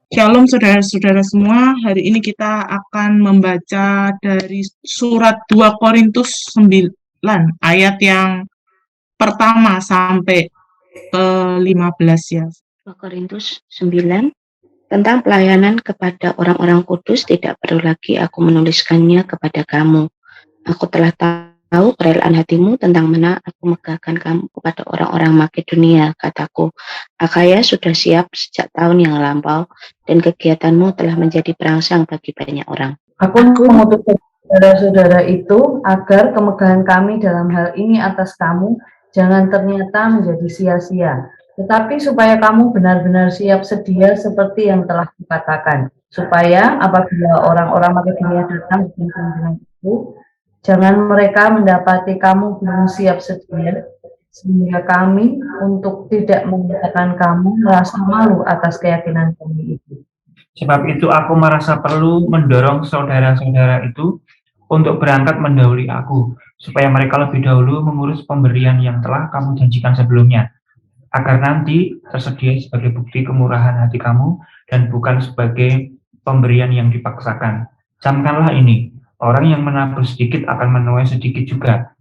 Shalom saudara-saudara semua, hari ini kita akan membaca dari surat 2 Korintus 9, ayat yang pertama sampai ke 15 ya. 2 Korintus 9 tentang pelayanan kepada orang-orang kudus tidak perlu lagi aku menuliskannya kepada kamu. Aku telah tahu kerelaan hatimu tentang mana aku megahkan kamu kepada orang-orang Makedonia, kataku. Akaya sudah siap sejak tahun yang lampau dan kegiatanmu telah menjadi perangsang bagi banyak orang. Aku mengutus saudara-saudara itu agar kemegahan kami dalam hal ini atas kamu jangan ternyata menjadi sia-sia, tetapi supaya kamu benar-benar siap sedia seperti yang telah kukatakan, supaya apabila orang-orang Makedonia datang berkumpul dengan itu, jangan mereka mendapati kamu belum siap sedia, sehingga kami untuk tidak menyatakan kamu merasa malu atas keyakinan kami itu. Sebab itu aku merasa perlu mendorong saudara-saudara itu untuk berangkat mendahului aku, supaya mereka lebih dahulu mengurus pemberian yang telah kamu janjikan sebelumnya, agar nanti tersedia sebagai bukti kemurahan hati kamu dan bukan sebagai pemberian yang dipaksakan. Camkanlah ini, orang yang menabur sedikit akan menuai sedikit juga,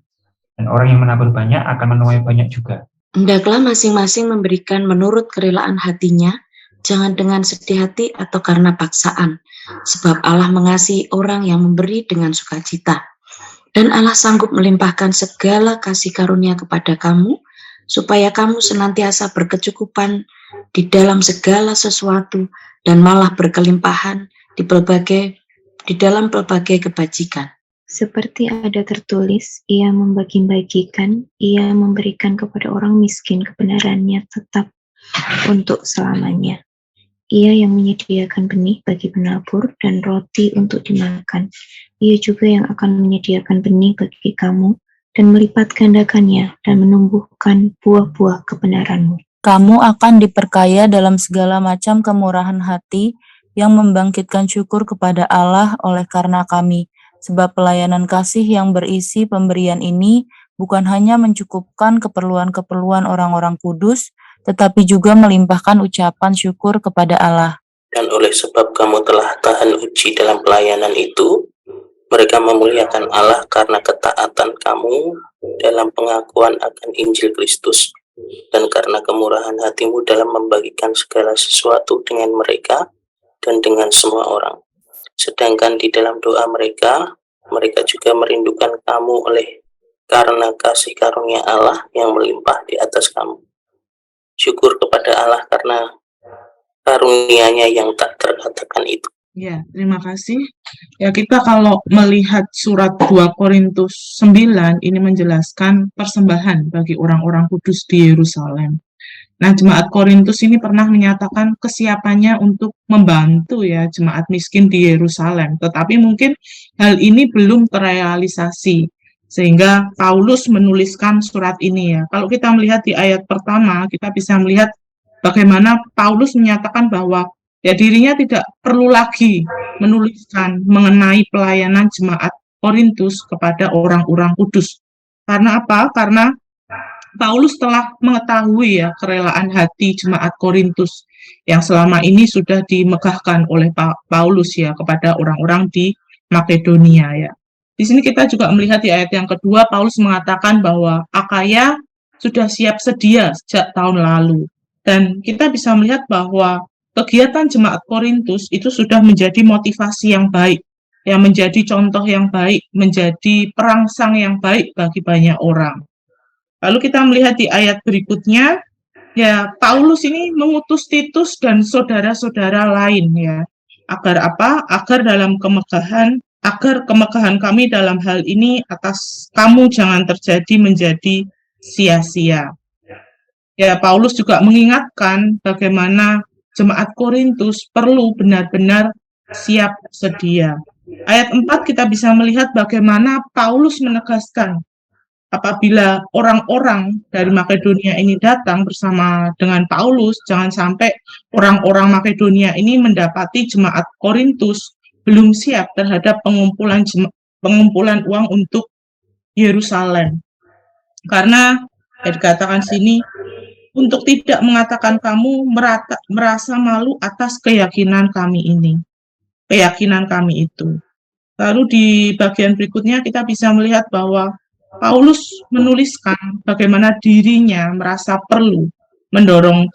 dan orang yang menabur banyak akan menuai banyak juga. Hendaklah masing-masing memberikan menurut kerelaan hatinya, jangan dengan sedih hati atau karena paksaan, sebab Allah mengasihi orang yang memberi dengan sukacita. Dan Allah sanggup melimpahkan segala kasih karunia kepada kamu, supaya kamu senantiasa berkecukupan di dalam segala sesuatu dan malah berkelimpahan di dalam pelbagai kebajikan. Seperti ada tertulis, ia membagi-bagikan, ia memberikan kepada orang miskin kebenarannya tetap untuk selamanya. Ia yang menyediakan benih bagi penabur dan roti untuk dimakan. Ia juga yang akan menyediakan benih bagi kamu dan melipat gandakannya dan menumbuhkan buah-buah kebenaranmu. Kamu akan diperkaya dalam segala macam kemurahan hati yang membangkitkan syukur kepada Allah oleh karena kami. Sebab pelayanan kasih yang berisi pemberian ini bukan hanya mencukupkan keperluan-keperluan orang-orang kudus, tetapi juga melimpahkan ucapan syukur kepada Allah. Dan oleh sebab kamu telah tahan uji dalam pelayanan itu, mereka memuliakan Allah karena ketaatan kamu dalam pengakuan akan Injil Kristus, dan karena kemurahan hatimu dalam membagikan segala sesuatu dengan mereka dan dengan semua orang. Sedangkan di dalam doa mereka juga merindukan kamu oleh karena kasih karunia Allah yang melimpah di atas kamu. Syukur kepada Allah karena karunia-Nya yang tak terkatakan itu. Ya, terima kasih. Ya, kita kalau melihat surat 2 Korintus 9 ini menjelaskan persembahan bagi orang-orang kudus di Yerusalem. Nah, jemaat Korintus ini pernah menyatakan kesiapannya untuk membantu ya jemaat miskin di Yerusalem. Tetapi mungkin hal ini belum terrealisasi. Sehingga Paulus menuliskan surat ini ya. Kalau kita melihat di ayat pertama, kita bisa melihat bagaimana Paulus menyatakan bahwa ya dirinya tidak perlu lagi menuliskan mengenai pelayanan jemaat Korintus kepada orang-orang kudus. Karena apa? Karena Paulus telah mengetahui ya kerelaan hati jemaat Korintus yang selama ini sudah dimegahkan oleh Paulus ya kepada orang-orang di Makedonia ya. Di sini kita juga melihat di ayat yang kedua Paulus mengatakan bahwa Akaya sudah siap sedia sejak tahun lalu, dan kita bisa melihat bahwa kegiatan jemaat Korintus itu sudah menjadi motivasi yang baik, yang menjadi contoh yang baik, menjadi perangsang yang baik bagi banyak orang. Lalu kita melihat di ayat berikutnya, ya Paulus ini mengutus Titus dan saudara-saudara lain ya, agar apa? Agar kemegahan kami dalam hal ini atas kamu jangan terjadi menjadi sia-sia. Ya, Paulus juga mengingatkan bagaimana jemaat Korintus perlu benar-benar siap sedia. Ayat 4 kita bisa melihat bagaimana Paulus menegaskan apabila orang-orang dari Makedonia ini datang bersama dengan Paulus, jangan sampai orang-orang Makedonia ini mendapati jemaat Korintus belum siap terhadap pengumpulan uang untuk Yerusalem. Karena ya dikatakan sini untuk tidak mengatakan kamu merasa malu atas keyakinan kami itu. Lalu di bagian berikutnya kita bisa melihat bahwa Paulus menuliskan bagaimana dirinya merasa perlu mendorong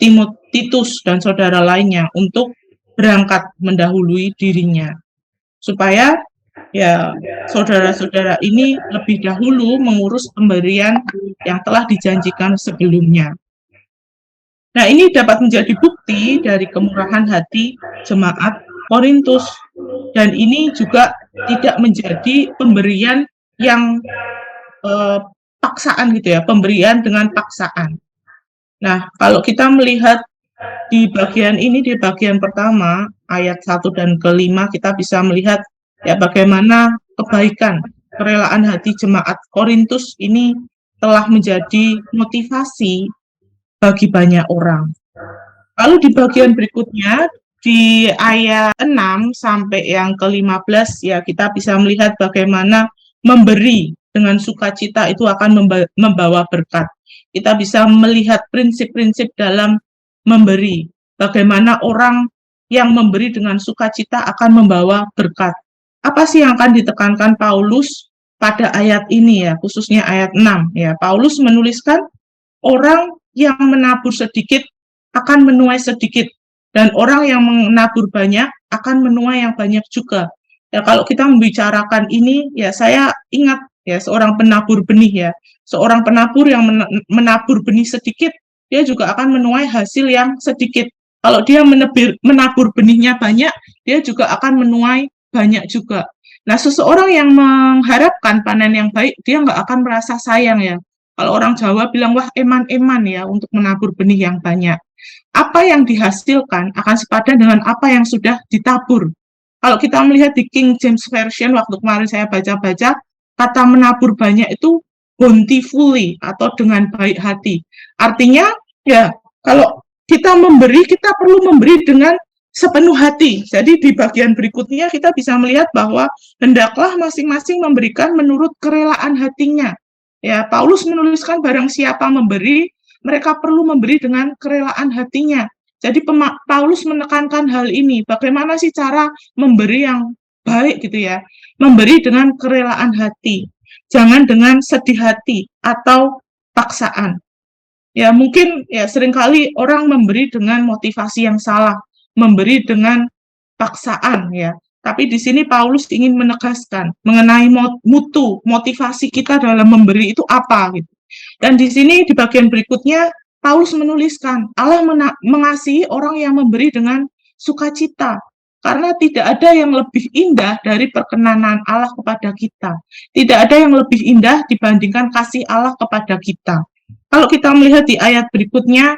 Titus dan saudara lainnya untuk berangkat mendahului dirinya, supaya ya saudara-saudara ini lebih dahulu mengurus pemberian yang telah dijanjikan sebelumnya. Nah, ini dapat menjadi bukti dari kemurahan hati jemaat Korintus, dan ini juga tidak menjadi pemberian yang paksaan gitu ya, pemberian dengan paksaan. Nah, kalau kita melihat di bagian ini, di bagian pertama, ayat 1 dan ke-5, kita bisa melihat ya bagaimana kebaikan, kerelaan hati jemaat Korintus ini telah menjadi motivasi bagi banyak orang. Lalu di bagian berikutnya, di ayat 6 sampai yang ke-15, ya kita bisa melihat bagaimana memberi dengan sukacita itu akan membawa berkat. Kita bisa melihat prinsip-prinsip dalam memberi. Bagaimana orang yang memberi dengan sukacita akan membawa berkat. Apa sih yang akan ditekankan Paulus pada ayat ini ya, khususnya ayat 6 ya. Paulus menuliskan orang yang menabur sedikit akan menuai sedikit, dan orang yang menabur banyak akan menuai yang banyak juga. Ya, kalau kita membicarakan ini, ya saya ingat ya seorang penabur benih ya. Seorang penabur yang menabur benih sedikit, dia juga akan menuai hasil yang sedikit. Kalau dia menabur benihnya banyak, dia juga akan menuai banyak juga. Nah, seseorang yang mengharapkan panen yang baik, dia nggak akan merasa sayang ya. Kalau orang Jawa bilang, wah eman-eman ya untuk menabur benih yang banyak. Apa yang dihasilkan akan sepadan dengan apa yang sudah ditabur. Kalau kita melihat di King James Version, waktu kemarin saya baca-baca, kata menabur banyak itu bountifully atau dengan baik hati. Artinya, ya kalau kita memberi, kita perlu memberi dengan sepenuh hati. Jadi di bagian berikutnya kita bisa melihat bahwa hendaklah masing-masing memberikan menurut kerelaan hatinya. Ya, Paulus menuliskan barang siapa memberi, mereka perlu memberi dengan kerelaan hatinya. Jadi Paulus menekankan hal ini, bagaimana sih cara memberi yang baik gitu ya. Memberi dengan kerelaan hati, jangan dengan sedih hati atau paksaan. Ya mungkin ya seringkali orang memberi dengan motivasi yang salah, memberi dengan paksaan ya. Tapi di sini Paulus ingin menegaskan mengenai mutu, motivasi kita dalam memberi itu apa gitu. Dan di sini di bagian berikutnya Paulus menuliskan Allah mengasihi orang yang memberi dengan sukacita, karena tidak ada yang lebih indah dari perkenanan Allah kepada kita. Tidak ada yang lebih indah dibandingkan kasih Allah kepada kita. Kalau kita melihat di ayat berikutnya,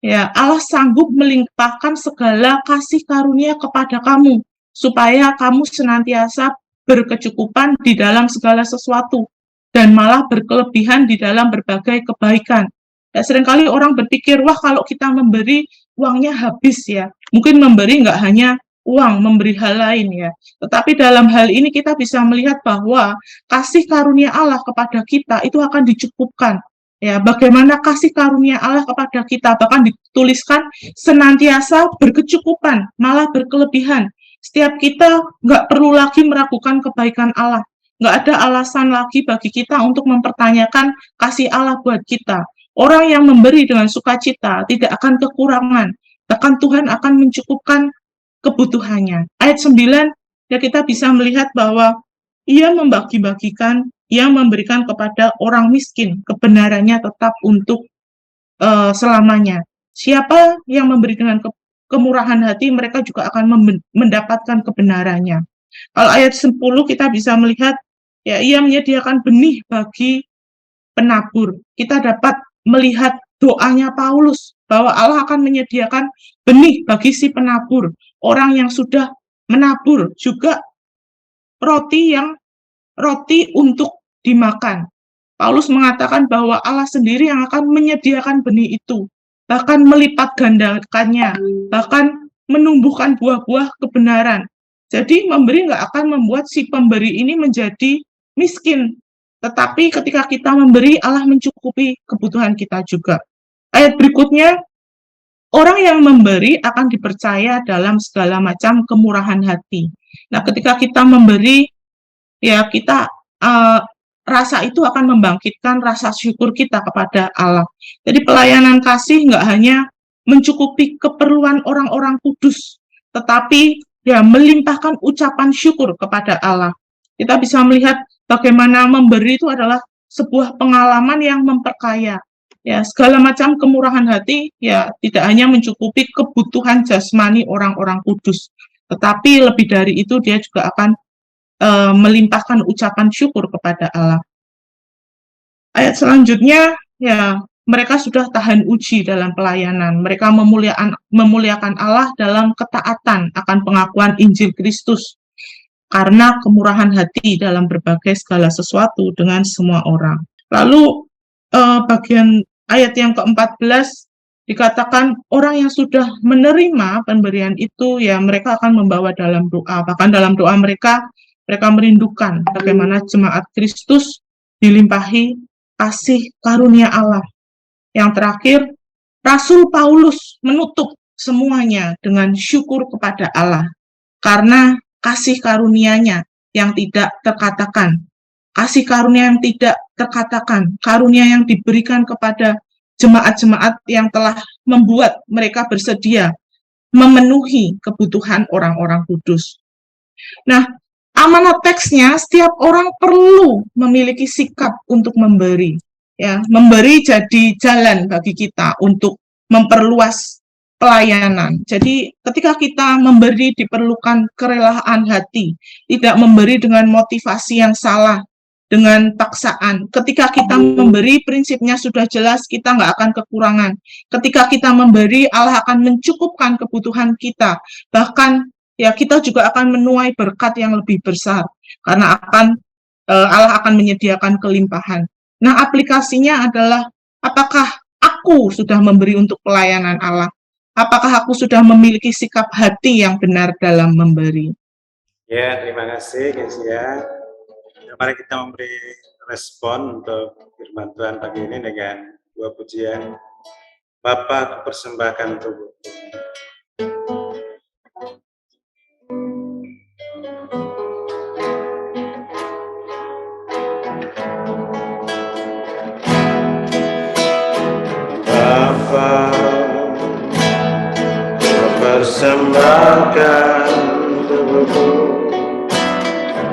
ya Allah sanggup melimpahkan segala kasih karunia kepada kamu, supaya kamu senantiasa berkecukupan di dalam segala sesuatu, dan malah berkelebihan di dalam berbagai kebaikan. Ya, seringkali orang berpikir, wah kalau kita memberi, uangnya habis ya. Mungkin memberi nggak hanya uang, memberi hal lain ya. Tetapi dalam hal ini kita bisa melihat bahwa kasih karunia Allah kepada kita itu akan dicukupkan. Ya, bagaimana kasih karunia Allah kepada kita, bahkan dituliskan senantiasa berkecukupan, malah berkelebihan. Setiap kita nggak perlu lagi meragukan kebaikan Allah. Nggak ada alasan lagi bagi kita untuk mempertanyakan kasih Allah buat kita. Orang yang memberi dengan sukacita tidak akan kekurangan. Bahkan Tuhan akan mencukupkan kebutuhannya. Ayat 9, ya kita bisa melihat bahwa ia membagi-bagikan, ia memberikan kepada orang miskin, kebenarannya tetap untuk selamanya. Siapa yang memberi dengan kemurahan hati, mereka juga akan mendapatkan kebenarannya. Kalau ayat 10 kita bisa melihat, ya ia menyediakan benih bagi penabur. Kita dapat melihat doanya Paulus, bahwa Allah akan menyediakan benih bagi si penabur. Orang yang sudah menabur juga roti untuk dimakan. Paulus mengatakan bahwa Allah sendiri yang akan menyediakan benih itu, bahkan melipat gandakannya, bahkan menumbuhkan buah-buah kebenaran. Jadi memberi nggak akan membuat si pemberi ini menjadi miskin, tetapi ketika kita memberi, Allah mencukupi kebutuhan kita juga. Ayat berikutnya, orang yang memberi akan dipercaya dalam segala macam kemurahan hati. Nah, ketika kita memberi, ya kita rasa itu akan membangkitkan rasa syukur kita kepada Allah. Jadi pelayanan kasih nggak hanya mencukupi keperluan orang-orang kudus, tetapi ya melimpahkan ucapan syukur kepada Allah. Kita bisa melihat bagaimana memberi itu adalah sebuah pengalaman yang memperkaya. Ya, segala macam kemurahan hati ya tidak hanya mencukupi kebutuhan jasmani orang-orang kudus, tetapi lebih dari itu dia juga akan melimpahkan ucapan syukur kepada Allah. Ayat selanjutnya, ya mereka sudah tahan uji dalam pelayanan. Mereka memuliakan Allah dalam ketaatan akan pengakuan Injil Kristus karena kemurahan hati dalam berbagai segala sesuatu dengan semua orang. Lalu bagian ayat yang ke-14 dikatakan orang yang sudah menerima pemberian itu, ya mereka akan membawa dalam doa. Bahkan dalam doa mereka merindukan bagaimana jemaat Kristus dilimpahi kasih karunia Allah. Yang terakhir, Rasul Paulus menutup semuanya dengan syukur kepada Allah karena kasih karunia-Nya yang tidak terkatakan. Kasih karunia yang tidak terkatakan, karunia yang diberikan kepada jemaat-jemaat yang telah membuat mereka bersedia memenuhi kebutuhan orang-orang kudus. Nah, amanat teksnya, setiap orang perlu memiliki sikap untuk memberi. Ya, memberi jadi jalan bagi kita untuk memperluas pelayanan. Jadi, ketika kita memberi diperlukan kerelaan hati, tidak memberi dengan motivasi yang salah, dengan paksaan. Ketika kita memberi, prinsipnya sudah jelas, kita nggak akan kekurangan. Ketika kita memberi, Allah akan mencukupkan kebutuhan kita. Bahkan ya kita juga akan menuai berkat yang lebih besar karena Allah akan menyediakan kelimpahan. Nah, aplikasinya adalah apakah aku sudah memberi untuk pelayanan Allah? Apakah aku sudah memiliki sikap hati yang benar dalam memberi? Ya, terima kasih guys ya. Mari kita memberi respon untuk firman Tuhan pagi ini dengan dua pujian. Bapa, persembahkan tubuhku. Bapa, persembahkan tubuhku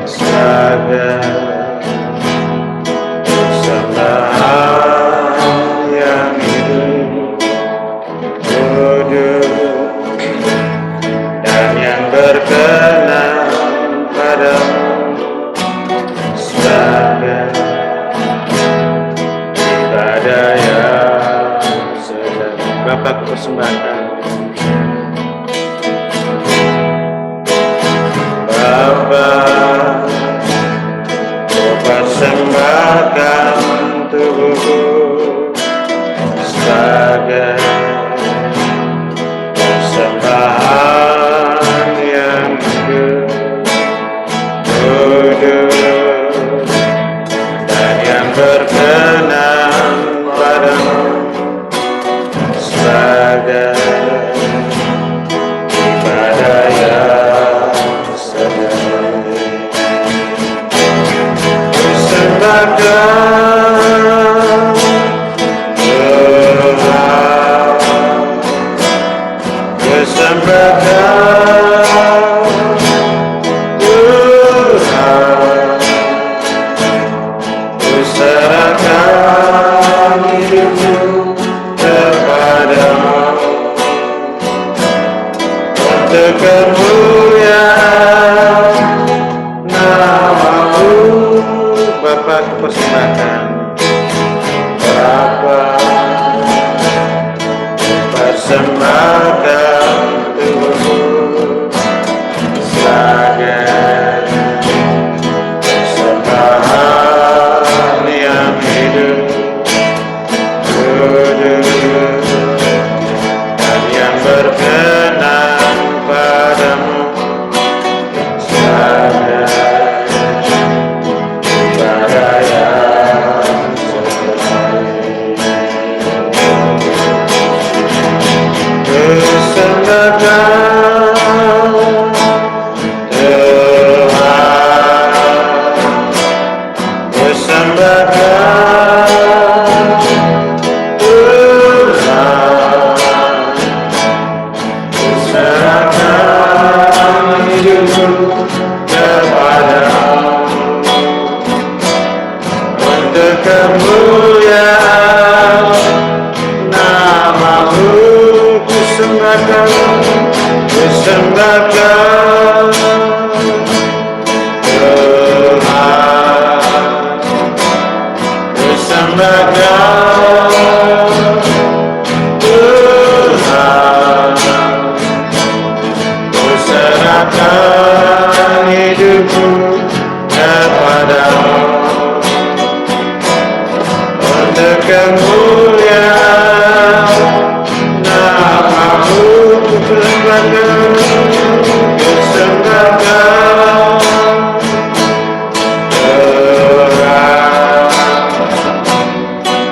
sebagai persembahan yang hidup, kudus, dan yang berkenan padamu, sebagai ibadah yang sejati. Bapa, persembahkan. Bapa, persembahkan tubuhku sebagai persembahan yang kudus dan yang berkenan padamu, sebagai ibadah yang sejati. Persembahkan Tuhan, persembahkan Tuhan, kuserahkan hidupku kepadamu untuk kemuliaan nama-Mu. Bapa, persembahkan. Bapa, persembahkan tubuhku sebagai persembahan yang hidup, kudus, dan yang berkenan padamu, sembahkan Tuhan, ku sembahkan Tuhan, ku serahkan hidupku kepadamu untuk kemuliaan nama-Mu. Ku sembahkan, ku sembahkan Tuhan,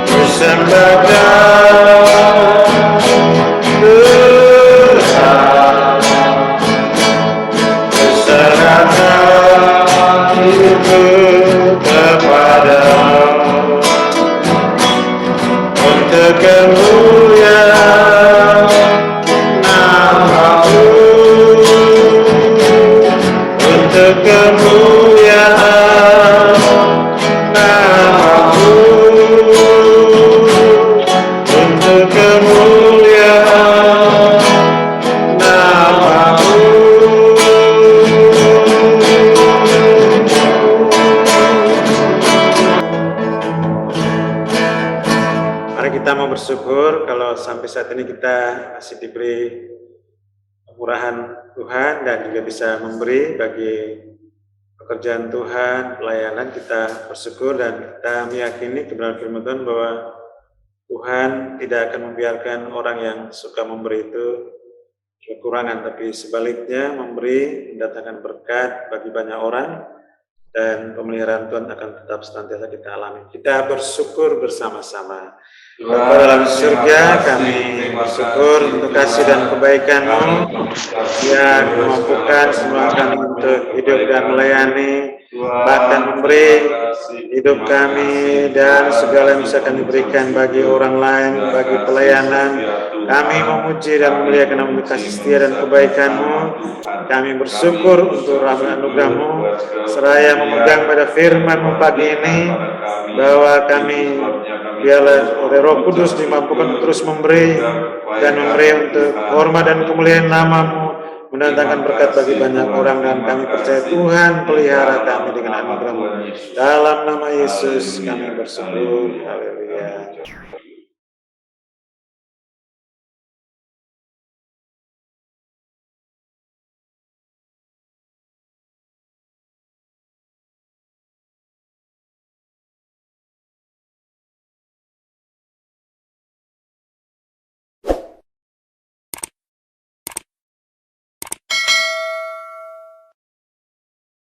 ku sembahkan Tuhan, ku serahkan hidupku kepadamu untuk kemuliaan nama-Mu, untuk kemuliaan nama-Mu, untuk kemuliaan nama-Mu. Mari kita mau bersyukur kalau sampai saat ini kita masih diberi kemurahan Tuhan dan juga bisa memberi bagi pekerjaan Tuhan, pelayanan. Kita bersyukur dan kita meyakini kebenaran firman Tuhan bahwa Tuhan tidak akan membiarkan orang yang suka memberi itu kekurangan, tapi sebaliknya memberi, mendatangkan berkat bagi banyak orang, dan pemeliharaan Tuhan akan tetap senantiasa kita alami. Kita bersyukur bersama-sama. Bapa dalam surga, kami bersyukur untuk kasih dan kebaikan-Mu yang memampukan semua kami untuk hidup dan melayani, bahkan memberi hidup kami dan segala yang bisa kami berikan bagi orang lain, bagi pelayanan. Kami memuji dan memuliakan nama kasih setia dan kebaikan-Mu. Kami bersyukur untuk rahmat anugerah-Mu, seraya memegang pada firman-Mu pagi ini, bahwa kami biarlah oleh Roh Kudus dimampukan terus memberi dan memberi untuk hormat dan kemuliaan nama-Mu, mendatangkan berkat bagi banyak orang, dan kami percaya Tuhan pelihara kami dengan anugerah-Mu. Dalam nama Yesus kami bersyukur. Haleluya.